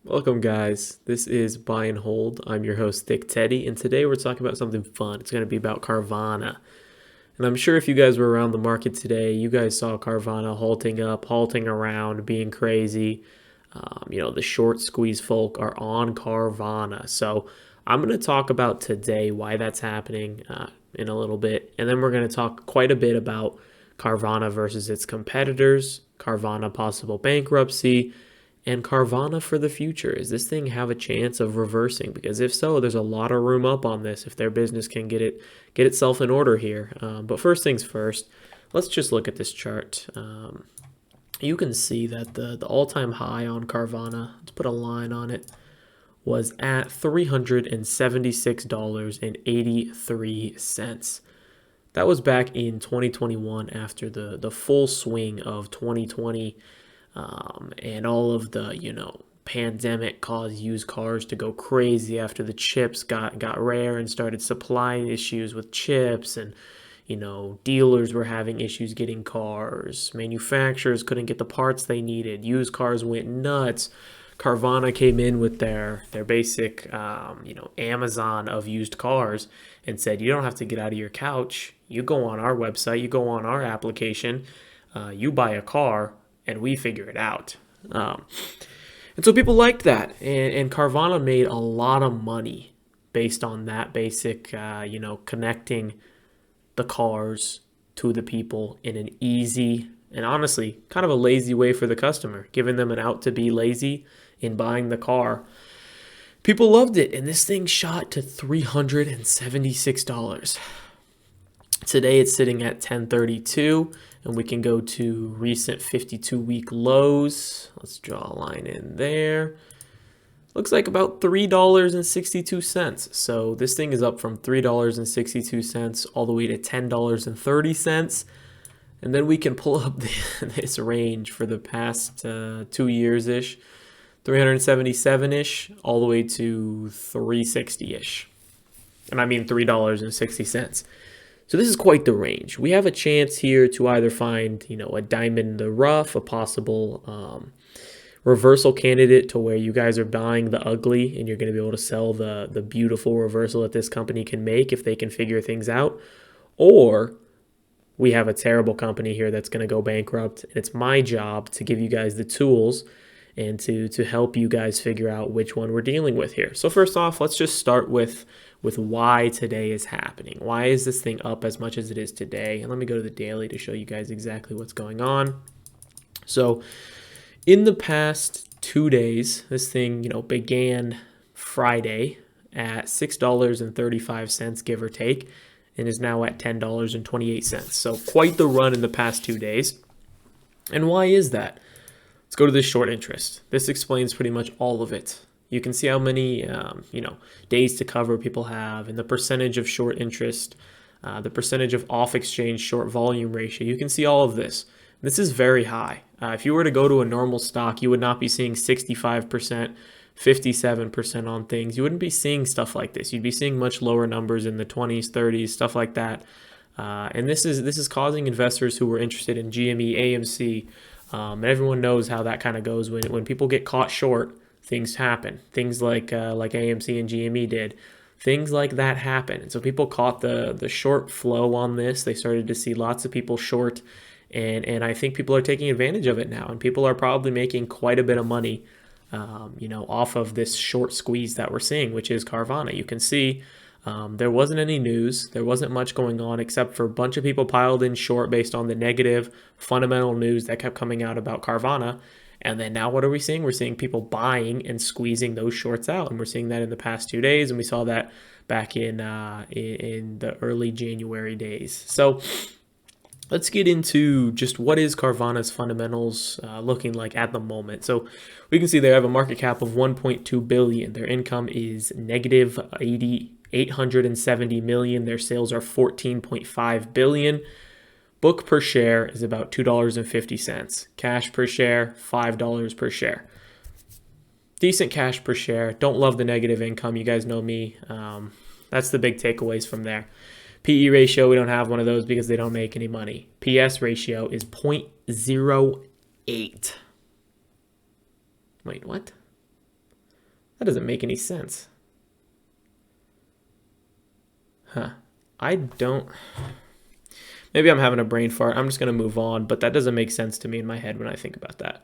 Welcome, guys. This is Buy and Hold. I'm your host, Thick Teddy, and today we're talking about something fun. It's going to be about Carvana. And I'm sure if you guys were around the market today, you guys saw Carvana halting up, halting around, being crazy. The short squeeze folk are on Carvana. So I'm going to talk about today why that's happening in a little bit. And then we're going to talk quite a bit about Carvana versus its competitors, Carvana possible bankruptcy, and Carvana for the future. Is this thing have a chance of reversing? Because if so, there's a lot of room up on this if their business can get itself in order here. But first things first, let's just look at this chart. You can see that the all-time high on Carvana, let's put a line on it, was at $376.83. That was back in 2021 after the full swing of 2020 and all of the pandemic caused used cars to go crazy after the chips got rare and started supplying issues with chips, and dealers were having issues getting cars, manufacturers couldn't get the parts they needed, used cars went nuts. Carvana came in with their basic Amazon of used cars and said, you don't have to get out of your couch, you go on our website, you go on our application, you buy a car and we figure it out. And so people liked that. And Carvana made a lot of money based on that basic, connecting the cars to the people in an easy and honestly kind of a lazy way for the customer, giving them an out to be lazy in buying the car. People loved it. And this thing shot to $376. Today it's sitting at 1032, and we can go to recent 52-week lows. Let's draw a line in there. Looks like about $3.62. So this thing is up from $3.62 all the way to $10.30. And then we can pull up this range for the past 2 years-ish, 377-ish, all the way to 360-ish. And I mean $3.60. So this is quite the range. We have a chance here to either find, a diamond in the rough, a possible reversal candidate to where you guys are buying the ugly and you're going to be able to sell the beautiful reversal that this company can make if they can figure things out. Or we have a terrible company here that's going to go bankrupt. And it's my job to give you guys the tools and to help you guys figure out which one we're dealing with here. So first off, let's just start with why today is happening. Why is this thing up as much as it is today? And let me go to the daily to show you guys exactly what's going on. So in the past 2 days, this thing, began Friday at $6.35, give or take, and is now at $10.28. So quite the run in the past 2 days. And why is that? Let's go to this short interest. This explains pretty much all of it. You can see how many, days to cover people have, and the percentage of short interest, the percentage of off-exchange short volume ratio. You can see all of this. This is very high. If you were to go to a normal stock, you would not be seeing 65%, 57% on things. You wouldn't be seeing stuff like this. You'd be seeing much lower numbers in the 20s, 30s, stuff like that. And this is causing investors who were interested in GME, AMC, and everyone knows how that kind of goes when people get caught short. Things happen. Things like AMC and GME did. Things like that happen. And so people caught the short flow on this. They started to see lots of people short. And I think people are taking advantage of it now. And people are probably making quite a bit of money, off of this short squeeze that we're seeing, which is Carvana. You can see there wasn't any news. There wasn't much going on except for a bunch of people piled in short based on the negative fundamental news that kept coming out about Carvana. And then now what are we seeing? We're seeing people buying and squeezing those shorts out. And we're seeing that in the past 2 days. And we saw that back in the early January days. So let's get into just what is Carvana's fundamentals looking like at the moment. So we can see they have a market cap of $1.2 billion. Their income is negative $870 million. Their sales are $14.5 billion. Book per share is about $2.50. Cash per share, $5 per share. Decent cash per share. Don't love the negative income. You guys know me. That's the big takeaways from there. PE ratio, we don't have one of those because they don't make any money. PS ratio is 0.08. Wait, what? That doesn't make any sense. Huh. I don't. Maybe I'm having a brain fart. I'm just going to move on, but that doesn't make sense to me in my head when I think about that.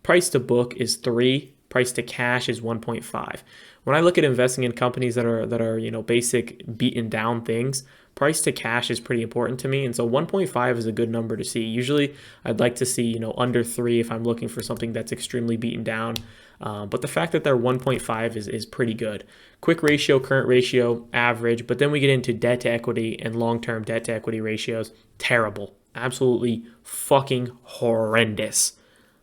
Price to book is 3. Price to cash is 1.5. When I look at investing in companies that are basic beaten down things, price to cash is pretty important to me, and so 1.5 is a good number to see. Usually, I'd like to see under 3 if I'm looking for something that's extremely beaten down. But the fact that they're 1.5 is pretty good. Quick ratio, current ratio, average, but then we get into debt to equity and long-term debt to equity ratios. Terrible. Absolutely fucking horrendous.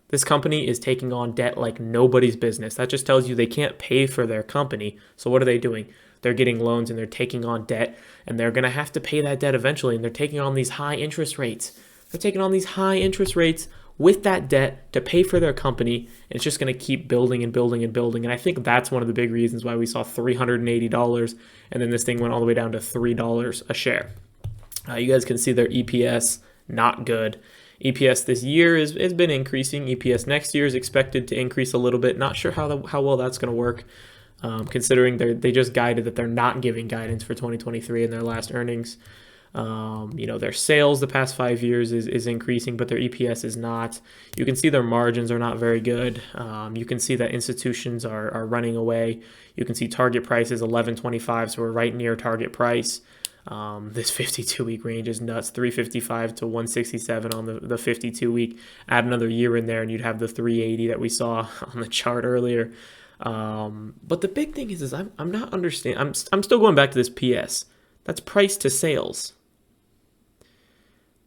This company is taking on debt like nobody's business. That just tells you they can't pay for their company. So what are they doing? They're getting loans and they're taking on debt, and they're going to have to pay that debt eventually, and they're taking on these high interest rates. They're taking on these high interest rates with that debt to pay for their company, and it's just going to keep building and building and building. And I think that's one of the big reasons why we saw $380, and then this thing went all the way down to $3 a share. You guys can see their EPS, not good. EPS this year has been increasing. EPS next year is expected to increase a little bit. Not sure how well that's going to work, considering they just guided that they're not giving guidance for 2023 in their last earnings. Their sales the past 5 years is increasing, but their EPS is not. You can see their margins are not very good. You can see that institutions are running away. You can see target price is 11.25, so we're right near target price. This 52-week range is nuts. 355 to 167 on the 52-week. Add another year in there, and you'd have the 380 that we saw on the chart earlier. But the big thing is I'm not understanding. I'm still going back to this PS. That's price to sales.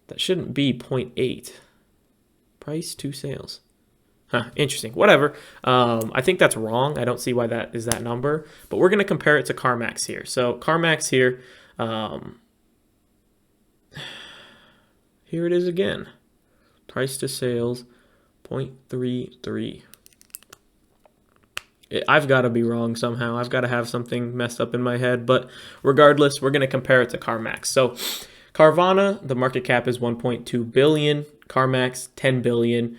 That shouldn't be 0.8. Price to sales. Interesting. Whatever. I think that's wrong. I don't see why that is that number. But we're going to compare it to CarMax here. So CarMax here. Here it is again. Price to sales, 0.33. I've got to be wrong somehow. I've got to have something messed up in my head. But regardless, we're going to compare it to CarMax. So Carvana, the market cap is 1.2 billion. CarMax, 10 billion.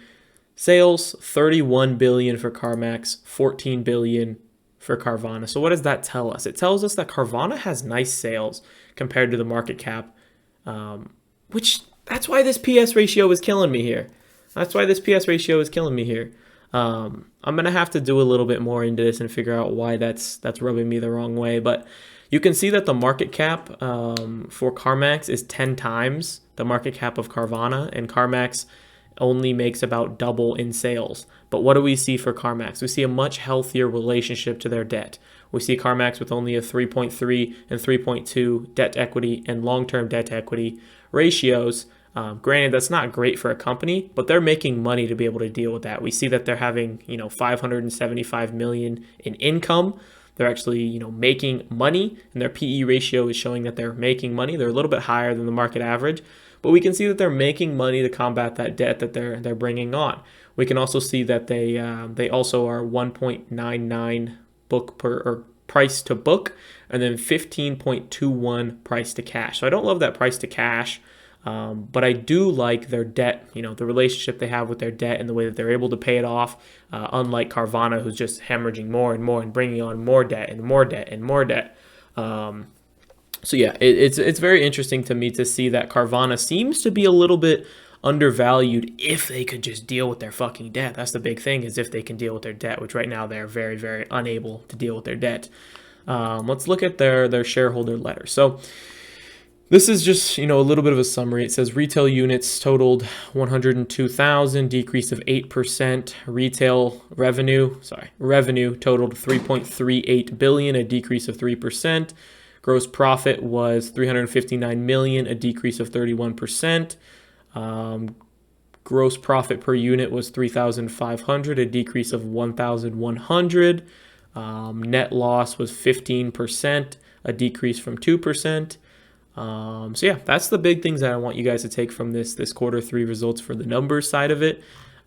Sales, 31 billion for CarMax, 14 billion for Carvana. So what does that tell us? It tells us that Carvana has nice sales compared to the market cap, which that's why this PS ratio is killing me here. I'm going to have to do a little bit more into this and figure out why that's rubbing me the wrong way. But you can see that the market cap for CarMax is 10 times the market cap of Carvana, and CarMax only makes about double in sales. But what do we see for CarMax? We see a much healthier relationship to their debt. We see CarMax with only a 3.3 and 3.2 debt to equity and long-term debt to equity ratios. Granted, that's not great for a company, but they're making money to be able to deal with that. We see that they're having, $575 million in income. They're actually, making money, and their PE ratio is showing that they're making money. They're a little bit higher than the market average, but we can see that they're making money to combat that debt that they're bringing on. We can also see that they also are 1.99 book per or price to book, and then 15.21 price to cash. So I don't love that price to cash. But I do like their debt, the relationship they have with their debt and the way that they're able to pay it off, unlike Carvana, who's just hemorrhaging more and more and bringing on more debt and more debt and more debt. So yeah, it's very interesting to me to see that Carvana seems to be a little bit undervalued if they could just deal with their fucking debt. That's the big thing, is if they can deal with their debt, which right now they're very, very unable to deal with their debt. Let's look at their shareholder letter. So this is just, a little bit of a summary. It says retail units totaled 102,000, decrease of 8%. Retail revenue totaled 3.38 billion, a decrease of 3%. Gross profit was 359 million, a decrease of 31%. Gross profit per unit was 3,500, a decrease of 1,100. Net loss was 15%, a decrease from 2%. So yeah, that's the big things that I want you guys to take from this quarter 3 results for the numbers side of it.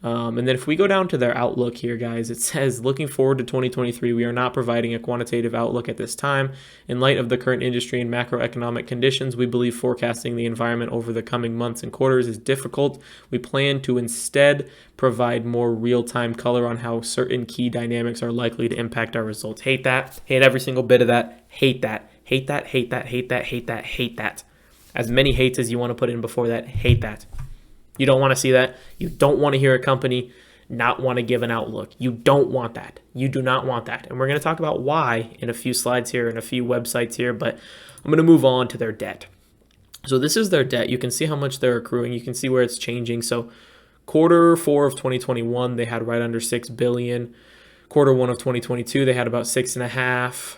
And then if we go down to their outlook here, guys, it says, looking forward to 2023, we are not providing a quantitative outlook at this time. In light of the current industry and macroeconomic conditions, we believe forecasting the environment over the coming months and quarters is difficult. We plan to instead provide more real-time color on how certain key dynamics are likely to impact our results. Hate that. Hate every single bit of that. Hate that. Hate that. Hate that. Hate that. Hate that. Hate that. As many hates as you want to put in before that. Hate that. You don't want to see that. You don't want to hear a company not want to give an outlook. You don't want that. You do not want that. And we're going to talk about why in a few slides here and a few websites here, but I'm going to move on to their debt. So this is their debt. You can see how much they're accruing. You can see where it's changing. So quarter 4 of 2021, they had right under 6 billion. Quarter 1 of 2022, they had about 6.5.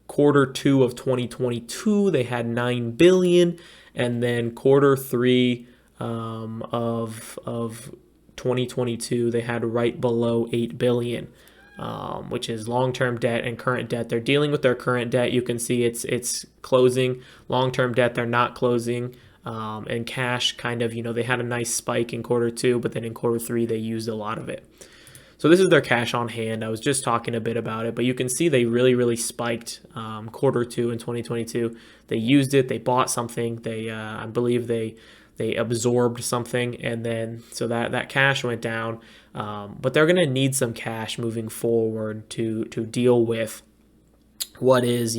Quarter 2 of 2022, they had 9 billion. And then quarter 3 of 2022, they had right below 8 billion, which is long-term debt and current debt. They're dealing with their current debt. You can see it's closing. Long-term debt, they're not closing. And cash kind of, they had a nice spike in quarter 2, but then in quarter 3, they used a lot of it. So this is their cash on hand. I was just talking a bit about it, but you can see they really, really spiked quarter 2 in 2022. They used it. They bought something. I believe they absorbed something, and then so that cash went down. But they're going to need some cash moving forward to deal with what is,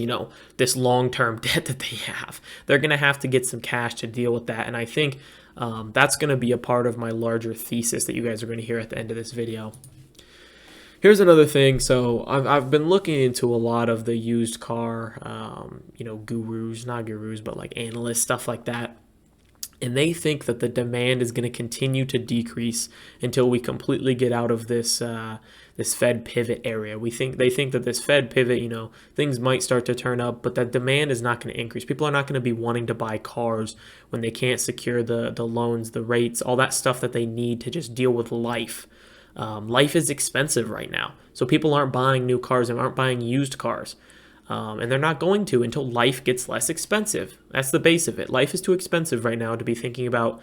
this long-term debt that they have. They're going to have to get some cash to deal with that, and I think that's going to be a part of my larger thesis that you guys are going to hear at the end of this video. Here's another thing. So I've been looking into a lot of the used car, gurus, not gurus, but like analysts, stuff like that. And they think that the demand is going to continue to decrease until we completely get out of this this Fed pivot area. They think that this Fed pivot, things might start to turn up, but that demand is not going to increase. People are not going to be wanting to buy cars when they can't secure the loans, the rates, all that stuff that they need to just deal with life. Life is expensive right now, so people aren't buying new cars and aren't buying used cars. And they're not going to until life gets less expensive. That's the base of it. Life is too expensive right now to be thinking about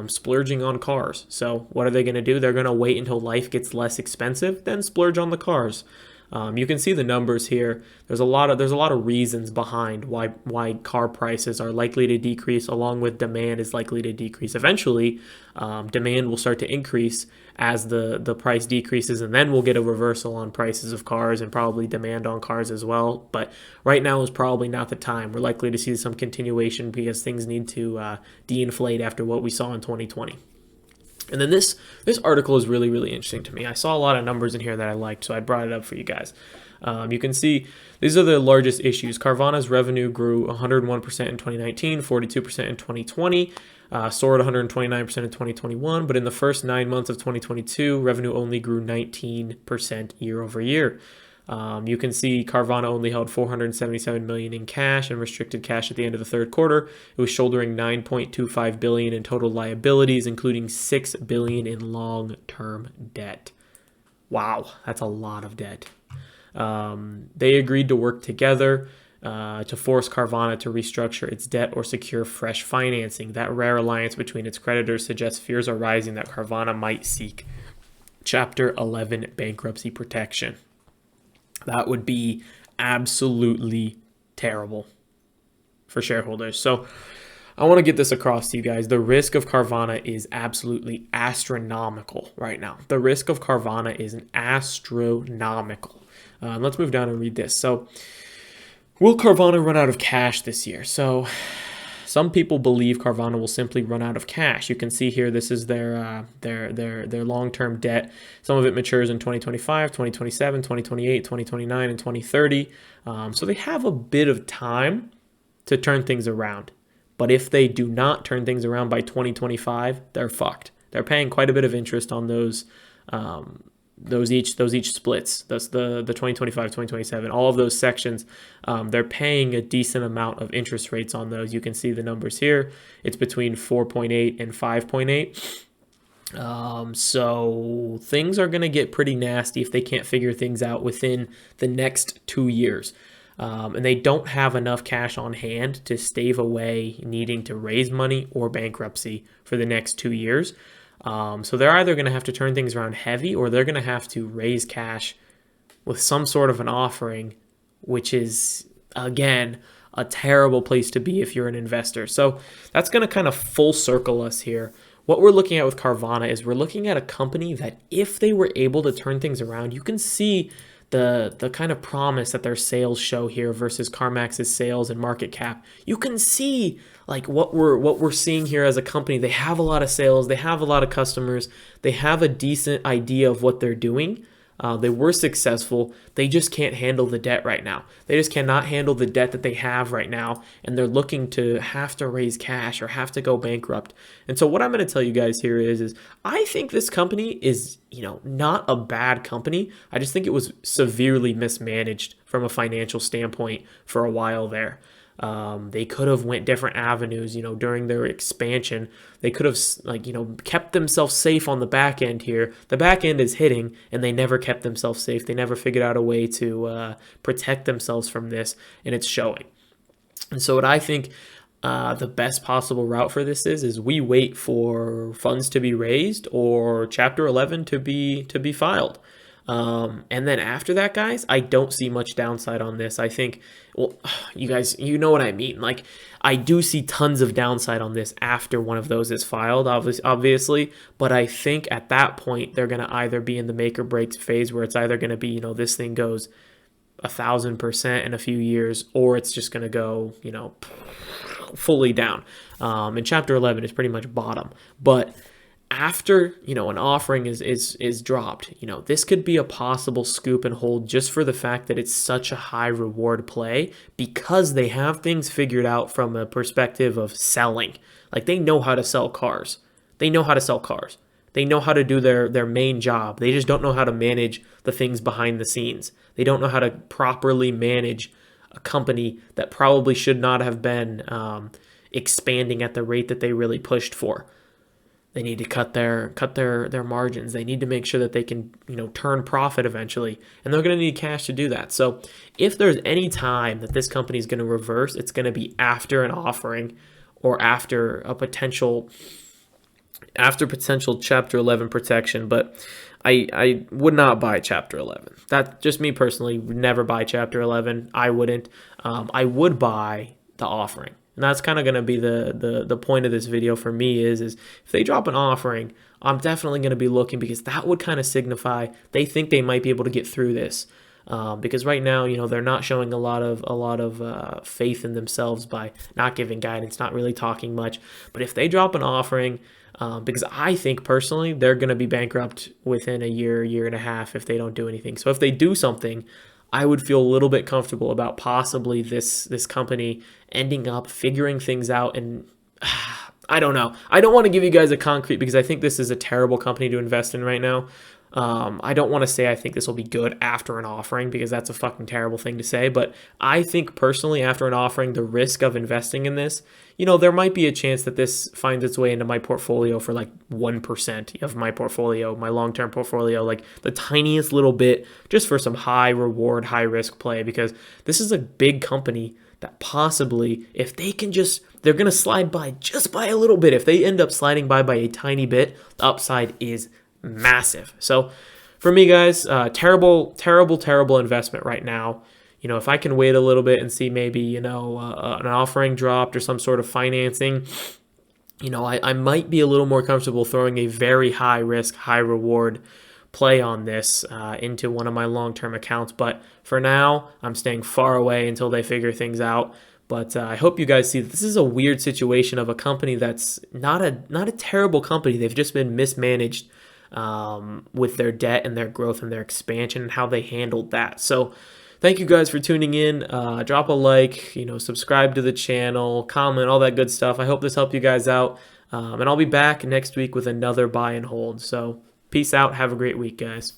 splurging on cars. So what are they going to do? They're going to wait until life gets less expensive, then splurge on the cars. You can see the numbers here. There's a lot of reasons behind why car prices are likely to decrease, along with demand is likely to decrease. Eventually, demand will start to increase as the price decreases, and then we'll get a reversal on prices of cars and probably demand on cars as well. But right now is probably not the time. We're likely to see some continuation because things need to de-inflate after what we saw in 2020. And then this article is really, really interesting to me. I saw a lot of numbers in here that I liked, so I brought it up for you guys. You can see these are the largest issues. Carvana's revenue grew 101% in 2019, 42% in 2020, soared 129% in 2021, but in the first 9 months of 2022, revenue only grew 19% year over year. You can see Carvana only held $477 million in cash and restricted cash at the end of the third quarter. It was shouldering $9.25 billion in total liabilities, including $6 billion in long-term debt. Wow, that's a lot of debt. They agreed to work together to force Carvana to restructure its debt or secure fresh financing. That rare alliance between its creditors suggests fears are rising that Carvana might seek Chapter 11 bankruptcy protection. That would be absolutely terrible for shareholders. So I want to get this across to you guys. The risk of Carvana is absolutely astronomical right now. The risk of Carvana is astronomical. Let's move down and read this. So will Carvana run out of cash this year? So some people believe Carvana will simply run out of cash. You can see here, this is their long-term debt. Some of it matures in 2025, 2027, 2028, 2029, and 2030. So they have a bit of time to turn things around. But if they do not turn things around by 2025, they're fucked. They're paying quite a bit of interest on those each splits. That's the 2025, 2027, all of those sections. They're paying a decent amount of interest rates on those. You can see the numbers here. It's between 4.8 and 5.8. So things are going to get pretty nasty if they can't figure things out within the next 2 years. And they don't have enough cash on hand to stave away needing to raise money or bankruptcy for the next 2 years. So they're either going to have to turn things around heavy, or they're going to have to raise cash with some sort of an offering, which is, again, a terrible place to be if you're an investor. So that's going to kind of full circle us here. What we're looking at with Carvana is we're looking at a company that if they were able to turn things around, you can see the kind of promise that their sales show here versus CarMax's sales and market cap. You can see like what we're seeing here as a company. They have a lot of sales, they have a lot of customers, they have a decent idea of what they're doing. They were successful. They just can't handle the debt right now. They just cannot handle the debt that they have right now, and they're looking to have to raise cash or have to go bankrupt. And so what I'm going to tell you guys here is I think this company is, not a bad company. I just think it was severely mismanaged from a financial standpoint for a while there. They could have went different avenues, during their expansion. They could have, kept themselves safe on the back end here. The back end is hitting, and they never kept themselves safe. They never figured out a way to protect themselves from this, and it's showing. And so what I think the best possible route for this is we wait for funds to be raised or Chapter 11 to be filed. And then after that, guys, I don't see much downside on this. I think, well, you guys, you know what I mean. Like, I do see tons of downside on this after one of those is filed, obviously. But I think at that point, they're going to either be in the make or break phase where it's either going to be, this thing goes 1,000% in a few years, or it's just going to go, fully down. And Chapter 11 is pretty much bottom. But after, an offering is dropped, this could be a possible scoop and hold just for the fact that it's such a high reward play because they have things figured out from a perspective of selling. Like, they know how to sell cars. They know how to sell cars. They know how to do their main job. They just don't know how to manage the things behind the scenes. They don't know how to properly manage a company that probably should not have been expanding at the rate that they really pushed for. They need to cut their margins. They need to make sure that they can, turn profit eventually. And they're going to need cash to do that. So if there's any time that this company is going to reverse, it's going to be after an offering or after potential Chapter 11 protection. But I would not buy Chapter 11. That just me personally would never buy Chapter 11. I wouldn't. I would buy the offering. And that's kind of going to be the point of this video for me is if they drop an offering, I'm definitely going to be looking because that would kind of signify they think they might be able to get through this. Because right now, they're not showing a lot of faith in themselves by not giving guidance, not really talking much. But if they drop an offering, because I think personally they're going to be bankrupt within a year and a half if they don't do anything. So if they do something, I would feel a little bit comfortable about possibly this company ending up figuring things out. And I don't know. I don't want to give you guys a concrete because I think this is a terrible company to invest in right now. I don't want to say I think this will be good after an offering because that's a fucking terrible thing to say. But I think personally after an offering, the risk of investing in this, there might be a chance that this finds its way into my portfolio for like 1% of my portfolio, my long-term portfolio, like the tiniest little bit just for some high reward, high risk play because this is a big company that possibly if they can they're going to slide by just by a little bit. If they end up sliding by a tiny bit, the upside is massive. So for me, guys, terrible investment right now. If I can wait a little bit and see maybe, an offering dropped or some sort of financing, I might be a little more comfortable throwing a very high risk, high reward play on this into one of my long-term accounts. But for now, I'm staying far away until they figure things out. But I hope you guys see that this is a weird situation of a company that's not a terrible company. They've just been mismanaged with their debt and their growth and their expansion and how they handled that. So thank you guys for tuning in. Drop a like, subscribe to the channel, comment, all that good stuff. I hope this helped you guys out. And I'll be back next week with another buy and hold. So peace out. Have a great week, guys.